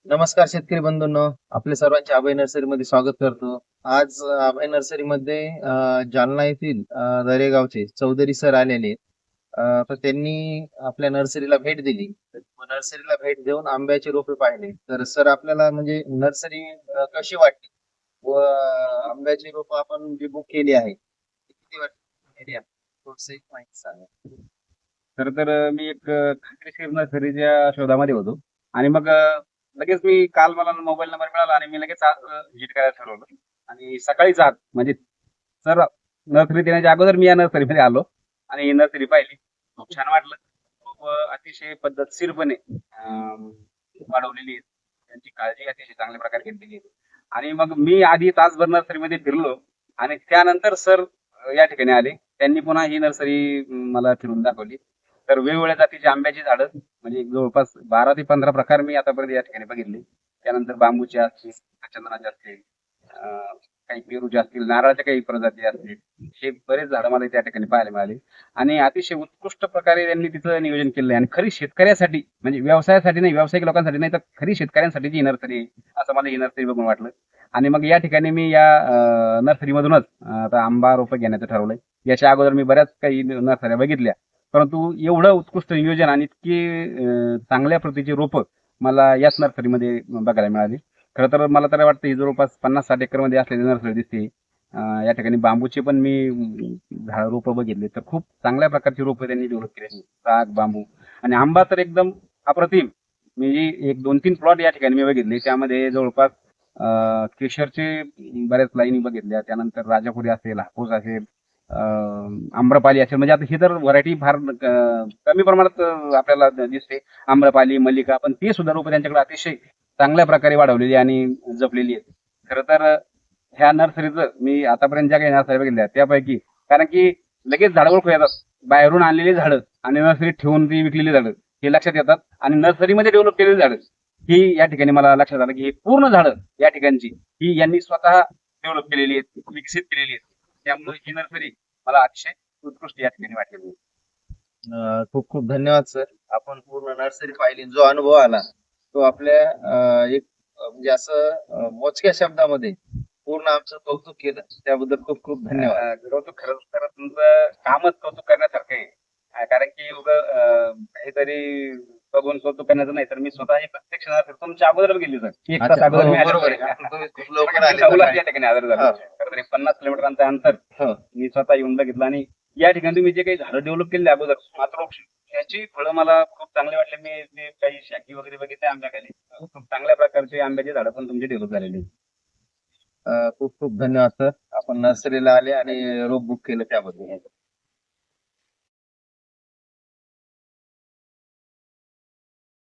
नमस्कार शेतकरी बंधूंनो, आपले सर्वांचे अभय नर्सरीमध्ये स्वागत करतो. आज अभय नर्सरीमध्ये जालना येथील दरेगावचे चौधरी सर आलेले आहेत. तर त्यांनी आपल्या नर्सरीला भेट दिली. तर नर्सरीला भेट देऊन आंब्याचे रोपे पाहिले. तर सर आपल्याला म्हणजे नर्सरी कशी वाटली व आंब्याची रोपं आपण जी बुक केली आहे, ती किती वाटली? थोडीशी माहिती सांगा. खरं तर मी एक खात्रीशीर नर्सरीच्या शोधामध्ये होतो आणि मग लगेच मी काल मला मोबाईल नंबर मिळाला आणि मी लगेच आज व्हिजिट करायला ठरवलं आणि सकाळीच आज म्हणजे सर नर्सरीत येण्याच्या अगोदर मी या नर्सरीमध्ये आलो आणि ही नर्सरी पाहिली. खूप छान वाटलं. खूप अतिशय पद्धतशीरपणे वाढवलेली आहे. त्यांची काळजी अतिशय चांगल्या प्रकारे घेतलेली आहे. आणि मग मी आधी तासभर नर्सरीमध्ये फिरलो आणि त्यानंतर सर या ठिकाणी आले. त्यांनी पुन्हा ही नर्सरी मला फिरून दाखवली. तर वेगवेगळ्या जातीची आंब्याची झाडं म्हणजे जवळपास 12 ते 15 प्रकार मी आतापर्यंत या ठिकाणी बघितले. त्यानंतर बांबूचे असतील, चंदनाचे असतील, काही पेरूचे असतील, नारळाच्या काही प्रजाती असतील. हे बरेच झाडं मला त्या ठिकाणी पाहायला मिळाली आणि अतिशय उत्कृष्ट प्रकारे त्यांनी तिचं नियोजन केलं आहे आणि खरी शेतकऱ्यासाठी म्हणजे व्यवसायासाठी नाही, व्यावसायिक लोकांसाठी नाही, तर खरी शेतकऱ्यांसाठीची ही नर्सरी आहे, असं मला ही नर्सरी बघून वाटलं. आणि मग या ठिकाणी मी या नर्सरीमधूनच आता आंबा रोपं घेण्याचं ठरवलंय. याच्या अगोदर मी बऱ्याच काही नर्सऱ्या बघितल्या. परंतु एवढं उत्कृष्ट नियोजन आणि इतकी चांगल्या प्रतीची रोपं मला याच नर्सरीमध्ये बघायला मिळाली. खरं तर मला तर वाटतं ही जवळपास 50-60 एकरमध्ये असलेली नर्सरी दिसते. या ठिकाणी बांबूची पण मी झाड रोपं बघितली तर खूप चांगल्या प्रकारची रोपं त्यांनी डेव्हलप केली. साग, बांबू आणि आंबा तर एकदम अप्रतिम. मी जी एक 2-3 प्लॉट या ठिकाणी मी बघितले त्यामध्ये जवळपास केशरचे बऱ्याच लाईनी बघितल्या. त्यानंतर राजापुरी असेल, हापूस असेल, आम्रपाली असेल म्हणजे आता ही तर व्हरायटी फार कमी प्रमाणात आपल्याला दिसते. आम्रपाली, मल्लिका पण ती सुद्धा रोपं त्यांच्याकडे अतिशय चांगल्या प्रकारे वाढवलेली आणि जपलेली आहेत. खरं तर ह्या नर्सरीचं मी आतापर्यंत ज्या काही नर्सरी बघितल्या त्यापैकी कारण की लगेच झाडं ओळखू येतात. बाहेरून आणलेली झाडं आणि नर्सरीत ठेवून ती विकलेली झाडं हे लक्षात येतात आणि नर्सरीमध्ये डेव्हलप केलेली झाडं ही या ठिकाणी मला लक्षात आलं की ही पूर्ण झाडं या ठिकाणची ही यांनी स्वतः डेव्हलप केलेली आहेत, विकसित केलेली आहेत. त्यामुळे ही नर्सरी मला अतिशय उत्कृष्ट या ठिकाणी वाटलेली आहे. खूप खूप धन्यवाद सर. आपण पूर्ण नर्सरी पाहिली. जो अनुभव आला तो आपल्या एक म्हणजे असं मोजक्या शब्दामध्ये पूर्ण आमचं कौतुक केलं. त्याबद्दल खूप खूप धन्यवाद. कौतुक खरंच तर तुमचं कामच कौतुक करण्यासारखं आहे. कारण की काहीतरी बघून कौतुक करण्याचं नाही तर मी स्वतः हे प्रत्यक्ष तुमच्या अगोदर बघितली सर. 1 तास अच्छा. अगोदर हो, मी आलेलो बरोबर आहे. आहे. आपण तुम्ही खूप लवकर मी आले नऊलाच सकाळी. या ठिकाणी हजर झालो. हो, खरं तर 50 किलोमीटरांचं अंतर हो. मी स्वतः येऊन बघितलं आणि या ठिकाणी तुम्ही जे काही झाडं डेव्हलप केली अगोदर मात्र याची फळं मला खूप चांगली वाटली. मी जे काही शाखी वगैरे बघितले आंब्याखाली खूप चांगल्या प्रकारचे आंब्याची झाडं पण तुमची डेव्हलप झालेली आहेत. खूप खूप धन्यवाद सर. आपण नर्सरीला आले आणि रोप बुक केलं त्याबद्दल.